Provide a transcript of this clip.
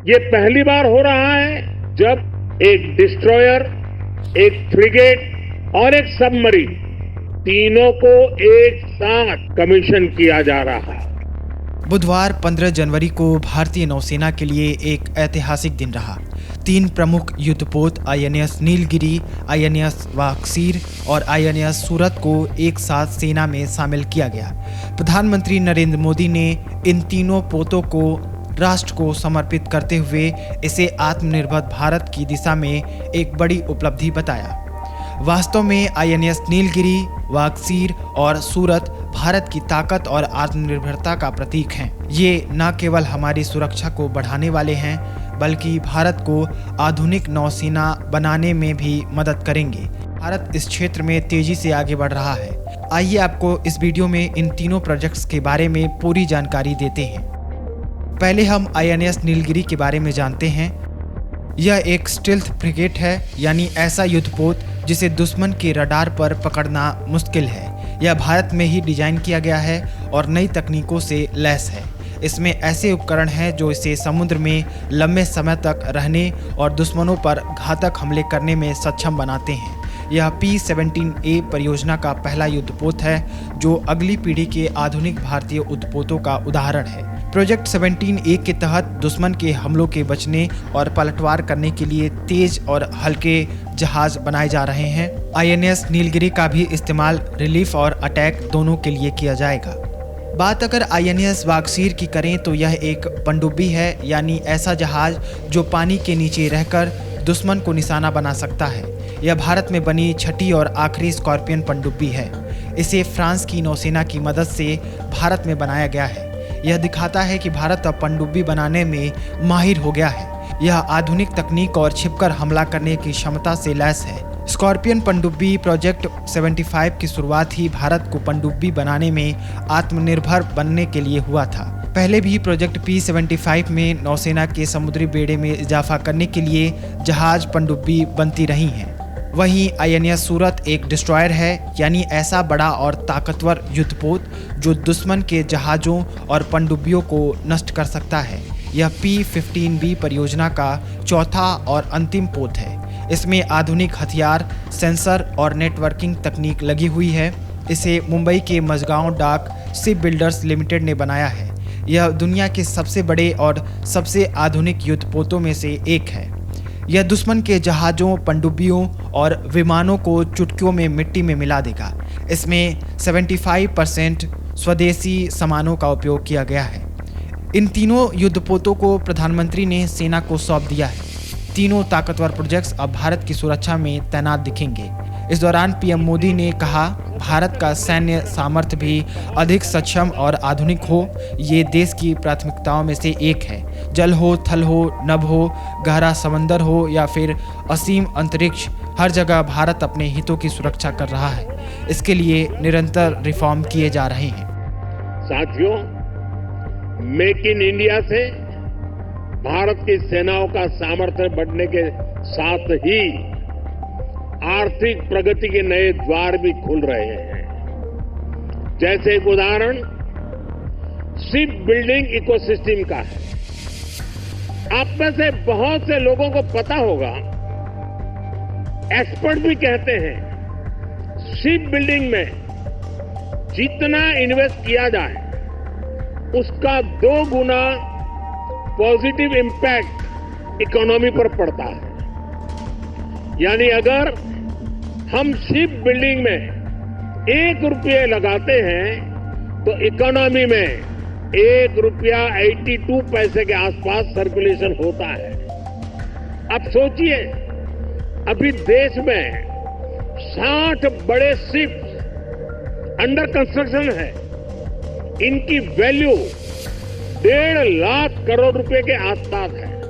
ये पहली बार हो रहा है जब एक डिस्ट्रॉयर, एक फ्रिगेट और एक सबमरीन तीनों को एक साथ कमीशन किया जा रहा है। बुधवार 15 जनवरी को भारतीय नौसेना के लिए एक ऐतिहासिक दिन रहा। 3 प्रमुख युद्धपोत आईएनएस नीलगिरी, आईएनएस वाक्सीर और आईएनएस सूरत को एक साथ सेना में शामिल किया गया। प्रधानमंत्री नरेंद्र मोदी ने इन तीनों पोतों को राष्ट्र को समर्पित करते हुए इसे आत्मनिर्भर भारत की दिशा में एक बड़ी उपलब्धि बताया। वास्तव में आईएनएस नीलगिरी, वाक्सीर और सूरत भारत की ताकत और आत्मनिर्भरता का प्रतीक हैं। ये न केवल हमारी सुरक्षा को बढ़ाने वाले हैं, बल्कि भारत को आधुनिक नौसेना बनाने में भी मदद करेंगे। भारत इस क्षेत्र में तेजी से आगे बढ़ रहा है। आइए आपको इस वीडियो में इन तीनों प्रोजेक्ट्स के बारे में पूरी जानकारी देते हैं। पहले हम आईएनएस नीलगिरी के बारे में जानते हैं। यह एक स्टील्थ फ्रिगेट है, यानी ऐसा युद्धपोत जिसे दुश्मन के रडार पर पकड़ना मुश्किल है। यह भारत में ही डिजाइन किया गया है और नई तकनीकों से लैस है। इसमें ऐसे उपकरण हैं जो इसे समुद्र में लंबे समय तक रहने और दुश्मनों पर घातक हमले करने में सक्षम बनाते हैं। यह P-17A परियोजना का पहला युद्धपोत है जो अगली पीढ़ी के आधुनिक भारतीय युद्धपोतों का उदाहरण है। प्रोजेक्ट 17A के तहत दुश्मन के हमलों के बचने और पलटवार करने के लिए तेज और हल्के जहाज बनाए जा रहे हैं। आईएनएस नीलगिरी का भी इस्तेमाल रिलीफ और अटैक दोनों के लिए किया जाएगा। बात अगर आईएनएस वाक्सीर की करें तो यह एक पनडुब्बी है, यानी ऐसा जहाज जो पानी के नीचे रहकर दुश्मन को निशाना बना सकता है। यह भारत में बनी छठी और आखिरी स्कॉर्पियन पनडुब्बी है। इसे फ्रांस की नौसेना की मदद से भारत में बनाया गया है। यह दिखाता है कि भारत अब पनडुब्बी बनाने में माहिर हो गया है। यह आधुनिक तकनीक और छिपकर हमला करने की क्षमता से लैस है। स्कॉर्पियन पनडुब्बी प्रोजेक्ट 75 की शुरुआत ही भारत को पनडुब्बी बनाने में आत्मनिर्भर बनने के लिए हुआ था। पहले भी प्रोजेक्ट P-75 में नौसेना के समुद्री बेड़े में इजाफा करने के लिए जहाज पनडुब्बी बनती रही हैं। वहीं आईएनएस सूरत एक डिस्ट्रॉयर है, यानी ऐसा बड़ा और ताकतवर युद्धपोत जो दुश्मन के जहाज़ों और पनडुब्बियों को नष्ट कर सकता है। यह P-15B परियोजना का चौथा और अंतिम पोत है। इसमें आधुनिक हथियार, सेंसर और नेटवर्किंग तकनीक लगी हुई है। इसे मुंबई के मझगांव डाक शिप बिल्डर्स लिमिटेड ने बनाया है। यह दुनिया के सबसे बड़े और सबसे आधुनिक युद्धपोतों में से एक है। यह दुश्मन के जहाज़ों, पनडुब्बियों और विमानों को चुटकियों में मिट्टी में मिला देगा। इसमें 75% स्वदेशी सामानों का उपयोग किया गया है। इन तीनों युद्धपोतों को प्रधानमंत्री ने सेना को सौंप दिया है। तीनों ताकतवर प्रोजेक्ट्स अब भारत की सुरक्षा में तैनात दिखेंगे। इस दौरान पीएम मोदी ने कहा, भारत का सैन्य सामर्थ्य भी अधिक सक्षम और आधुनिक हो, ये देश की प्राथमिकताओं में से एक है। जल हो, थल हो, नभ हो, गहरा समंदर हो या फिर असीम अंतरिक्ष, हर जगह भारत अपने हितों की सुरक्षा कर रहा है। इसके लिए निरंतर रिफॉर्म किए जा रहे हैं। साथियों, मेक इन इंडिया से भारत की सेनाओं का सामर्थ्य बढ़ने के साथ ही आर्थिक प्रगति के नए द्वार भी खुल रहे हैं। जैसे एक उदाहरण शिप बिल्डिंग इकोसिस्टम का है। आप में से बहुत से लोगों को पता होगा, एक्सपर्ट भी कहते हैं शिप बिल्डिंग में जितना इन्वेस्ट किया जाए उसका 2 गुना पॉजिटिव इम्पैक्ट इकोनॉमी पर पड़ता है। यानी अगर हम शिप बिल्डिंग में 1 रुपये लगाते हैं तो इकोनॉमी में ₹1.82 के आसपास सर्कुलेशन होता है। अब सोचिए, अभी देश में 60 बड़े शिप्स अंडर कंस्ट्रक्शन है। इनकी वैल्यू 1.5 लाख करोड़ रुपए के आसपास है।